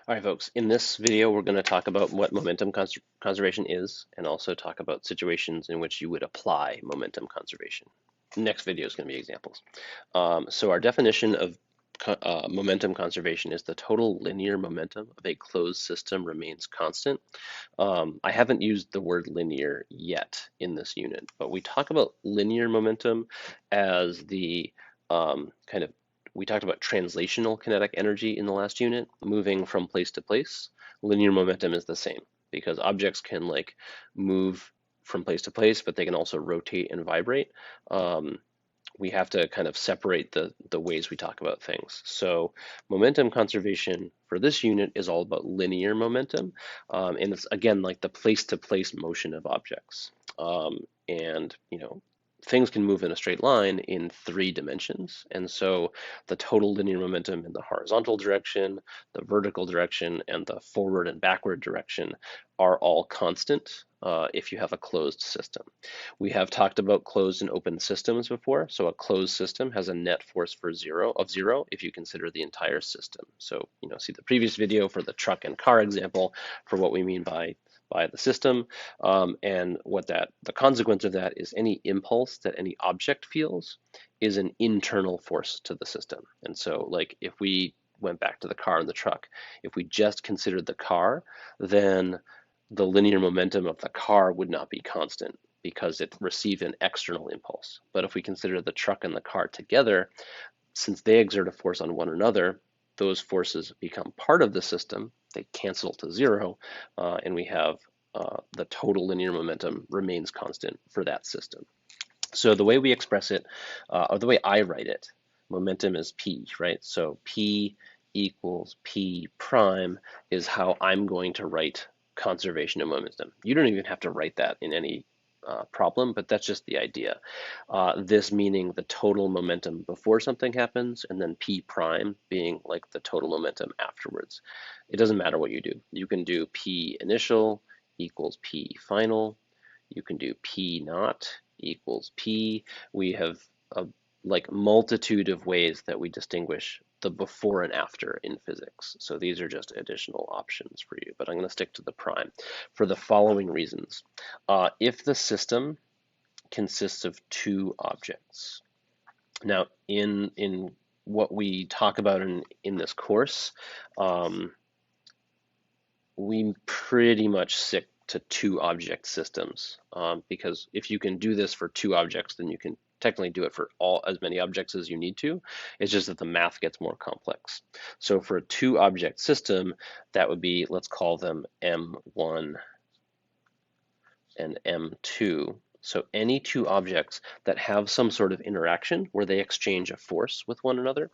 All right, folks, in this video, we're going to talk about what momentum conservation is and also talk about situations in which you would apply momentum conservation. Next video is going to be examples. So our definition of momentum conservation is the total linear momentum of a closed system remains constant. I haven't used the word linear yet in this unit, but we talk about linear momentum as the kind of we talked about translational kinetic energy in the last unit, moving from place to place. Linear momentum is the same because objects can like move from place to place, but they can also rotate and vibrate. We have to kind of separate the ways we talk about things. So momentum conservation for this unit is all about linear momentum. And it's again like the place-to-place motion of objects. And things can move in a straight line in 3 dimensions. And so the total linear momentum in the horizontal direction, the vertical direction, and the forward and backward direction are all constant if you have a closed system. We have talked about closed and open systems before. So a closed system has a net force of zero if you consider the entire system. So, see the previous video for the truck and car example for what we mean by the system. And what the consequence of that is any impulse that any object feels is an internal force to the system. And so like if we went back to the car and the truck, if we just considered the car, then the linear momentum of the car would not be constant because it received an external impulse. But if we consider the truck and the car together, since they exert a force on one another, those forces become part of the system, they cancel to zero, and we have the total linear momentum remains constant for that system. So the way we express it, or the way I write it, momentum is P, right? So P equals P prime is how I'm going to write conservation of momentum. You don't even have to write that in any problem, but that's just the idea. This meaning the total momentum before something happens, and then P prime being like the total momentum afterwards. It doesn't matter what you do. You can do P initial equals P final. You can do P naught equals P. We have a like multitude of ways that we distinguish the before and after in physics. So these are just additional options for you, but I'm going to stick to the prime for the following reasons. If the system consists of 2 objects. Now, in what we talk about in this course, we pretty much stick to 2 object systems because if you can do this for 2 objects, then you can technically do it for as many objects as you need to. It's just that the math gets more complex. So for a 2 object system, that would be, let's call them M1 and M2. So any 2 objects that have some sort of interaction where they exchange a force with one another,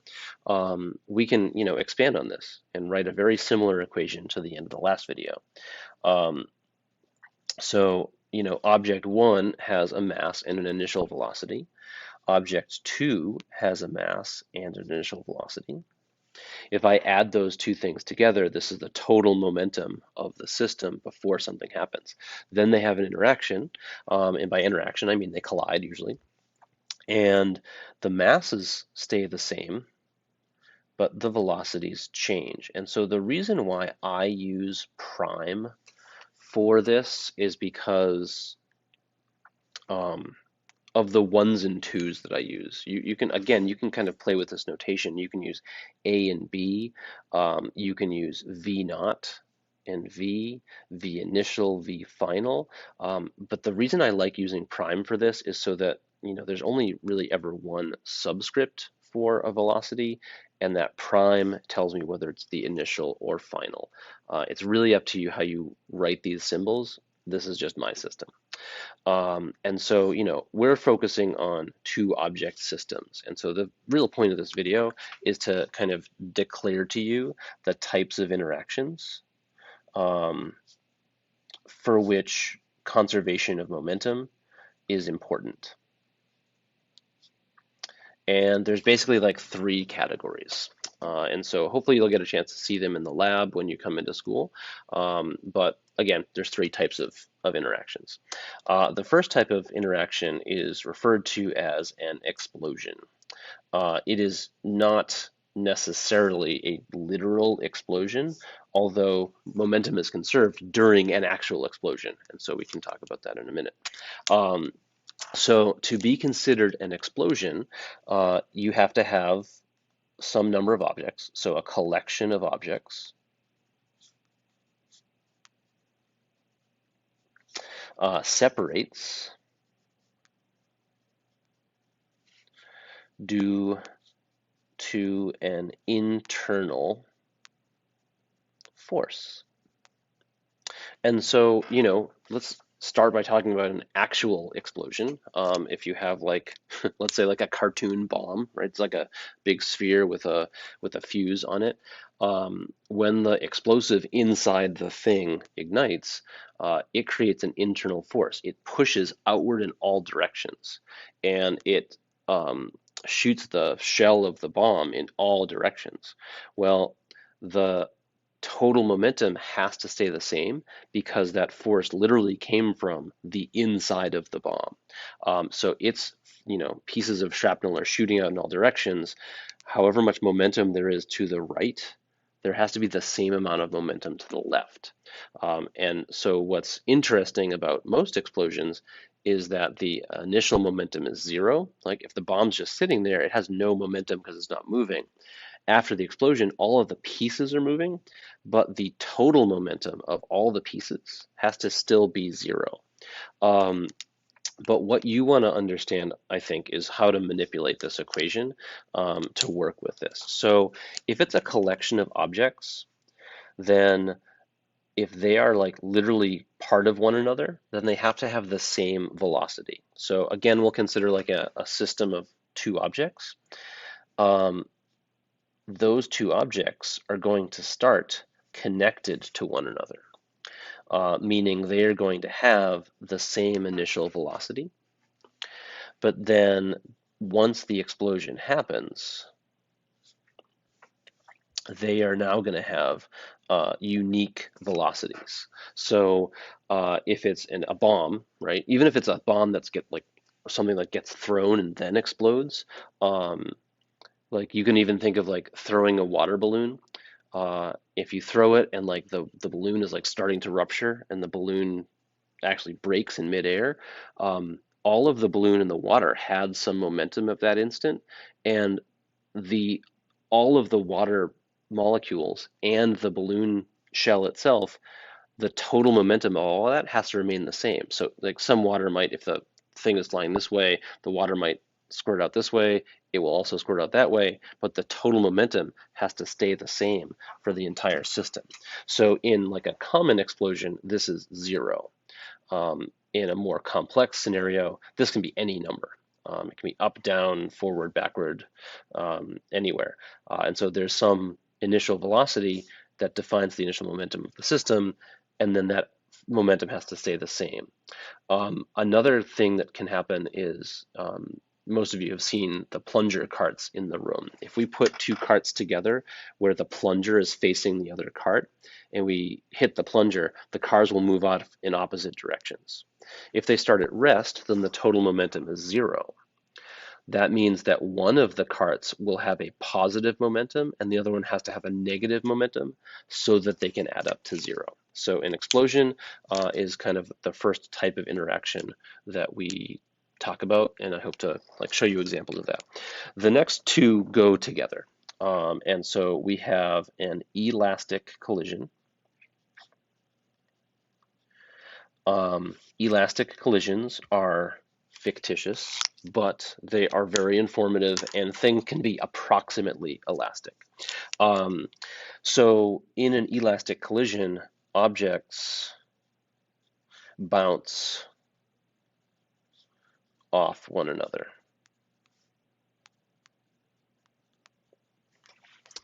we can expand on this and write a very similar equation to the end of the last video. So object 1 has a mass and an initial velocity. Object 2 has a mass and an initial velocity. If I add those 2 things together, this is the total momentum of the system before something happens. Then they have an interaction, and by interaction, I mean they collide usually. And the masses stay the same, but the velocities change. And so the reason why I use prime for this is because of the 1s and 2s that I use. You can kind of play with this notation. You can use A and B. You can use V naught and V initial, V final. But the reason I like using prime for this is so that there's only really ever one subscript for a velocity, and that prime tells me whether it's the initial or final. It's really up to you how you write these symbols. This is just my system. And so, we're focusing on 2 object systems. And so the real point of this video is to kind of declare to you the types of interactions for which conservation of momentum is important. And there's basically like 3 categories. And so hopefully you'll get a chance to see them in the lab when you come into school. But again, there's 3 types of interactions. The first type of interaction is referred to as an explosion. It is not necessarily a literal explosion, although momentum is conserved during an actual explosion. And so we can talk about that in a minute. So to be considered an explosion, you have to have some number of objects, so a collection of objects, separates due to an internal force. And so, let's start by talking about an actual explosion. If you have like, let's say like a cartoon bomb, right? It's like a big sphere with a fuse on it. When the explosive inside the thing ignites, it creates an internal force. It pushes outward in all directions, and it shoots the shell of the bomb in all directions. Well, the total momentum has to stay the same because that force literally came from the inside of the bomb. So it's, pieces of shrapnel are shooting out in all directions. However much momentum there is to the right, there has to be the same amount of momentum to the left. And so what's interesting about most explosions is that the initial momentum is zero. Like if the bomb's just sitting there, it has no momentum because it's not moving. After the explosion, all of the pieces are moving, but the total momentum of all the pieces has to still be zero. Um, but what you want to understand, I think, is how to manipulate this equation to work with this. So if it's a collection of objects, then if they are like literally part of one another, then they have to have the same velocity. So again, we'll consider like a system of two objects. Those two objects are going to start connected to one another, meaning they are going to have the same initial velocity. But then once the explosion happens, they are now going to have unique velocities. So if it's a bomb, right? Even if it's a bomb that's something that gets thrown and then explodes, like you can even think of like throwing a water balloon. If you throw it and like the balloon is like starting to rupture and the balloon actually breaks in midair, all of the balloon in the water had some momentum at that instant, and the all of the water molecules and the balloon shell itself, the total momentum of all of that has to remain the same. So like some water might, if the thing is flying this way, the water might squirt out this way, it will also squirt out that way, but the total momentum has to stay the same for the entire system. So in like a common explosion, this is zero. In a more complex scenario, this can be any number. It can be up, down, forward, backward, anywhere. And so there's some initial velocity that defines the initial momentum of the system, and then that momentum has to stay the same. Another thing that can happen is most of you have seen the plunger carts in the room. If we put two carts together where the plunger is facing the other cart and we hit the plunger, the cars will move out in opposite directions. If they start at rest, then the total momentum is zero. That means that one of the carts will have a positive momentum and the other one has to have a negative momentum so that they can add up to zero. So an explosion is kind of the first type of interaction that we talk about, and I hope to like show you examples of that. The next two go together. And so we have an elastic collision. Elastic collisions are fictitious, but they are very informative, and things can be approximately elastic. So in an elastic collision, objects bounce off one another.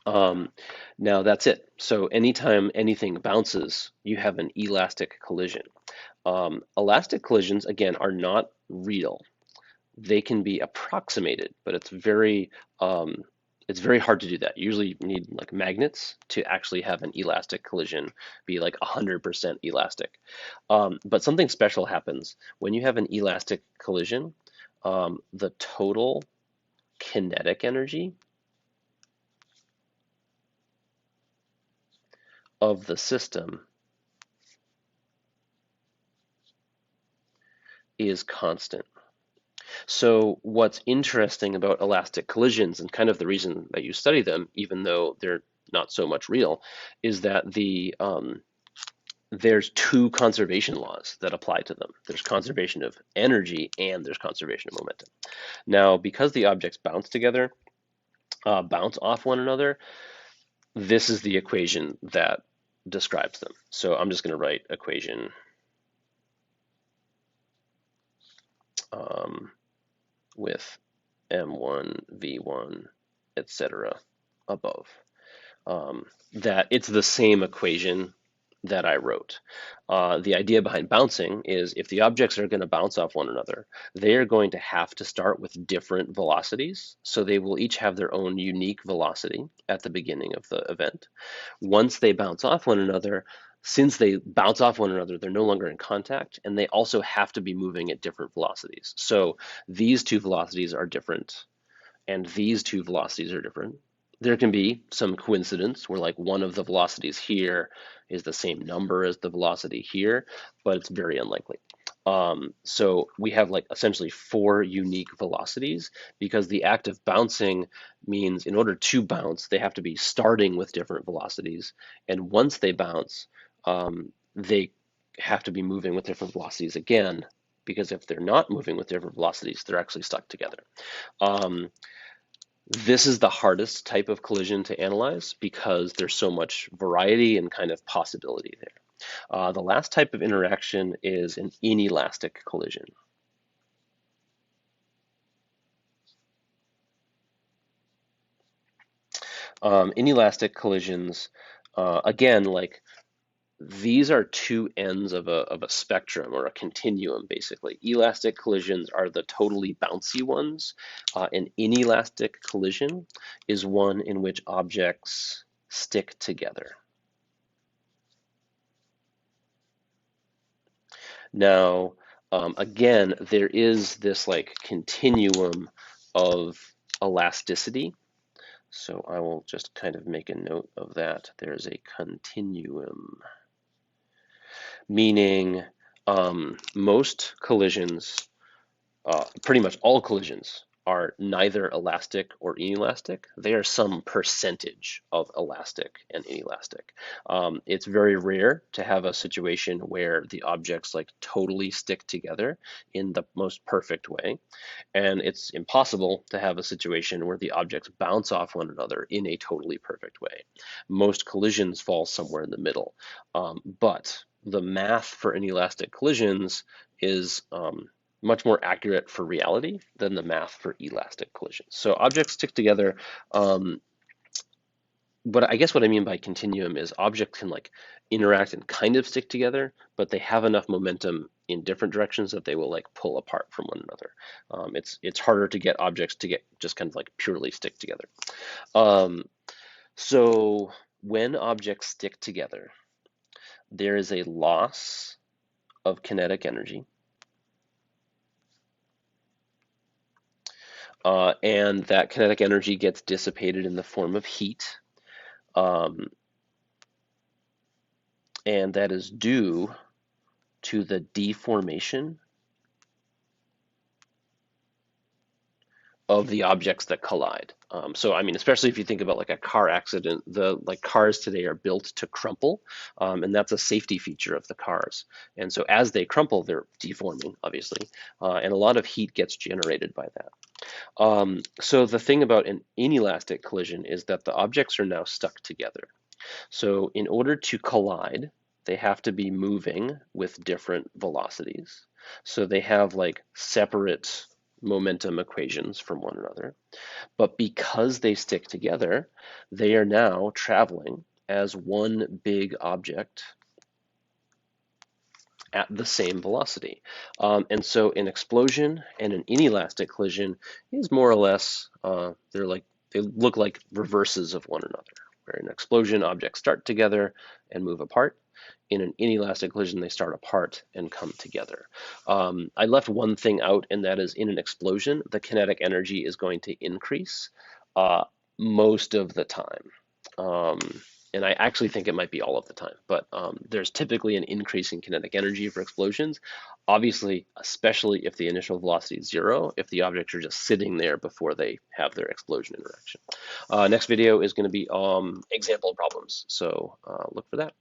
Now that's it. So anytime anything bounces, you have an elastic collision. Elastic collisions, again, are not real. They can be approximated, but it's very hard to do that. Usually you need like magnets to actually have an elastic collision be like 100% elastic. But something special happens when you have an elastic collision. The total kinetic energy of the system is constant. So what's interesting about elastic collisions, and kind of the reason that you study them, even though they're not so much real, is that there's two conservation laws that apply to them. There's conservation of energy and there's conservation of momentum. Now, because the objects bounce together, bounce off one another, this is the equation that describes them. So I'm just going to write equation with m1, v1, etc. above. That it's the same equation that I wrote. The idea behind bouncing is if the objects are going to bounce off one another, they are going to have to start with different velocities. So they will each have their own unique velocity at the beginning of the event. Once they bounce off one another, since they bounce off one another, they're no longer in contact, and they also have to be moving at different velocities. So these two velocities are different, and these two velocities are different. There can be some coincidence where like one of the velocities here is the same number as the velocity here, but it's very unlikely. So we have like essentially four unique velocities because the act of bouncing means in order to bounce, they have to be starting with different velocities. And once they bounce, they have to be moving with different velocities again, because if they're not moving with different velocities, they're actually stuck together. This is the hardest type of collision to analyze because there's so much variety and kind of possibility there. The last type of interaction is an inelastic collision. Inelastic collisions, again, like these are two ends of a spectrum or a continuum, basically. Elastic collisions are the totally bouncy ones. An inelastic collision is one in which objects stick together. Now, again, there is this like continuum of elasticity. So I will just kind of make a note of that. There's a continuum, meaning most collisions, pretty much all collisions, are neither elastic or inelastic. They are some percentage of elastic and inelastic. It's very rare to have a situation where the objects like totally stick together in the most perfect way. And it's impossible to have a situation where the objects bounce off one another in a totally perfect way. Most collisions fall somewhere in the middle. But the math for inelastic collisions is much more accurate for reality than the math for elastic collisions. So objects stick together. But I guess what I mean by continuum is objects can like interact and kind of stick together, but they have enough momentum in different directions that they will like pull apart from one another. It's harder to get objects to get just kind of like purely stick together. So when objects stick together, there is a loss of kinetic energy. And that kinetic energy gets dissipated in the form of heat. And that is due to the deformation of the objects that collide. So I mean, especially if you think about like a car accident, the like cars today are built to crumple, and that's a safety feature of the cars. And so as they crumple, they're deforming, obviously, and a lot of heat gets generated by that. So the thing about an inelastic collision is that the objects are now stuck together. So in order to collide, they have to be moving with different velocities. So they have like separate momentum equations from one another. But because they stick together, they are now traveling as one big object at the same velocity. And so an explosion and an inelastic collision is more or less, they look like reverses of one another. Where in an explosion, objects start together and move apart. In an inelastic collision, they start apart and come together. I left one thing out, and that is in an explosion, the kinetic energy is going to increase most of the time. And and I actually think it might be all of the time, but there's typically an increase in kinetic energy for explosions. Obviously, especially if the initial velocity is 0, if the objects are just sitting there before they have their explosion interaction. Next video is going to be example problems, so look for that.